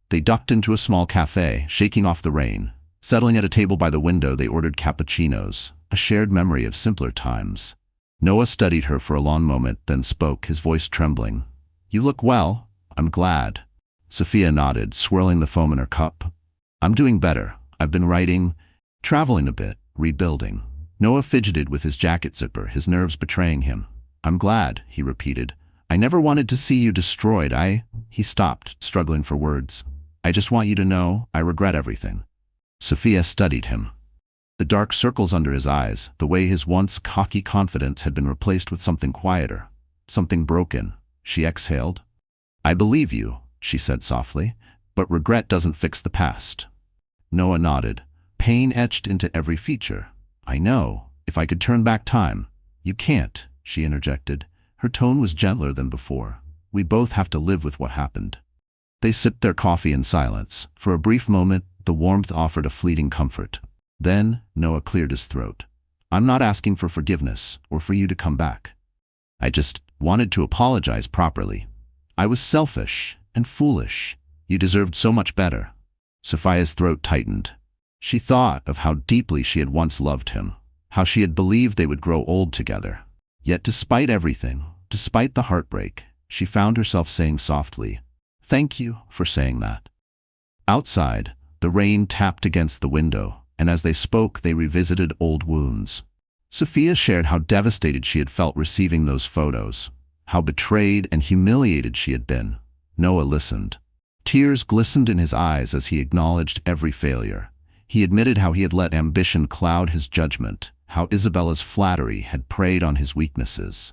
They ducked into a small cafe, shaking off the rain. Settling at a table by the window, they ordered cappuccinos, a shared memory of simpler times. Noah studied her for a long moment, then spoke, his voice trembling. You look well. I'm glad. Sophia nodded, swirling the foam in her cup. I'm doing better. I've been writing, traveling a bit, rebuilding. Noah fidgeted with his jacket zipper, his nerves betraying him. I'm glad, he repeated. I never wanted to see you destroyed. He stopped, struggling for words. I just want you to know, I regret everything. Sophia studied him. The dark circles under his eyes, the way his once cocky confidence had been replaced with something quieter, something broken. She exhaled. I believe you, she said softly, but regret doesn't fix the past. Noah nodded, pain etched into every feature. I know, if I could turn back time. You can't, she interjected. Her tone was gentler than before. We both have to live with what happened. They sipped their coffee in silence. For a brief moment, the warmth offered a fleeting comfort. Then, Noah cleared his throat. I'm not asking for forgiveness, or for you to come back. I just wanted to apologize properly. I was selfish and foolish. You deserved so much better. Sophia's throat tightened. She thought of how deeply she had once loved him, how she had believed they would grow old together. Yet despite everything, despite the heartbreak, she found herself saying softly, "Thank you for saying that." Outside, the rain tapped against the window, and as they spoke, they revisited old wounds. Sophia shared how devastated she had felt receiving those photos, how betrayed and humiliated she had been. Noah listened. Tears glistened in his eyes as he acknowledged every failure. He admitted how he had let ambition cloud his judgment, how Isabella's flattery had preyed on his weaknesses.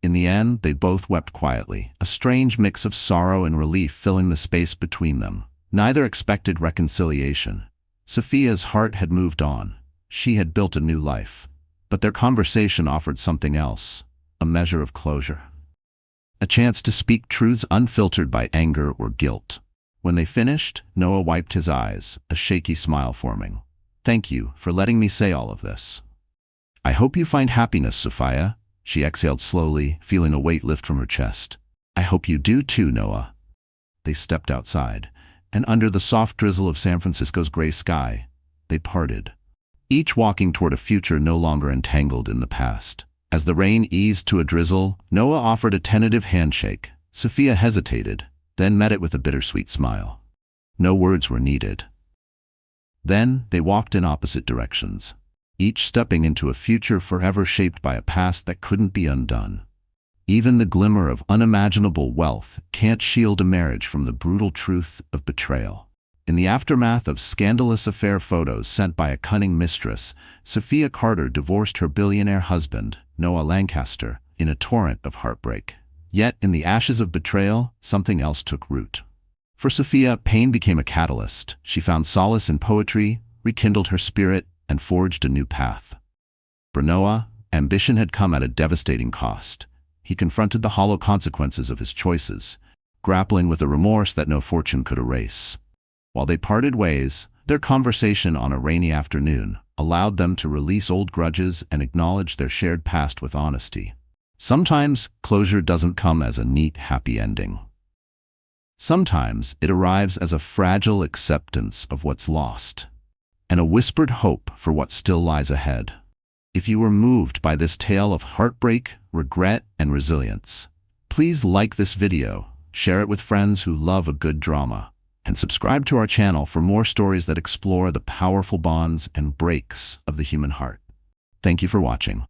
In the end, they both wept quietly, a strange mix of sorrow and relief filling the space between them. Neither expected reconciliation. Sophia's heart had moved on. She had built a new life. But their conversation offered something else, a measure of closure. A chance to speak truths unfiltered by anger or guilt. When they finished, Noah wiped his eyes, a shaky smile forming. Thank you for letting me say all of this. I hope you find happiness, Sophia, she exhaled slowly, feeling a weight lift from her chest. I hope you do too, Noah. They stepped outside, and under the soft drizzle of San Francisco's gray sky, they parted, each walking toward a future no longer entangled in the past. As the rain eased to a drizzle, Noah offered a tentative handshake. Sophia hesitated, then met it with a bittersweet smile. No words were needed. Then they walked in opposite directions, each stepping into a future forever shaped by a past that couldn't be undone. Even the glimmer of unimaginable wealth can't shield a marriage from the brutal truth of betrayal. In the aftermath of scandalous affair photos sent by a cunning mistress, Sophia Carter divorced her billionaire husband, Noah Lancaster, in a torrent of heartbreak. Yet, in the ashes of betrayal, something else took root. For Sophia, pain became a catalyst. She found solace in poetry, rekindled her spirit, and forged a new path. For Noah, ambition had come at a devastating cost. He confronted the hollow consequences of his choices, grappling with a remorse that no fortune could erase. While they parted ways, their conversation on a rainy afternoon allowed them to release old grudges and acknowledge their shared past with honesty. Sometimes, closure doesn't come as a neat, happy ending. Sometimes, it arrives as a fragile acceptance of what's lost, and a whispered hope for what still lies ahead. If you were moved by this tale of heartbreak, regret, and resilience, please like this video, share it with friends who love a good drama, and subscribe to our channel for more stories that explore the powerful bonds and breaks of the human heart. Thank you for watching.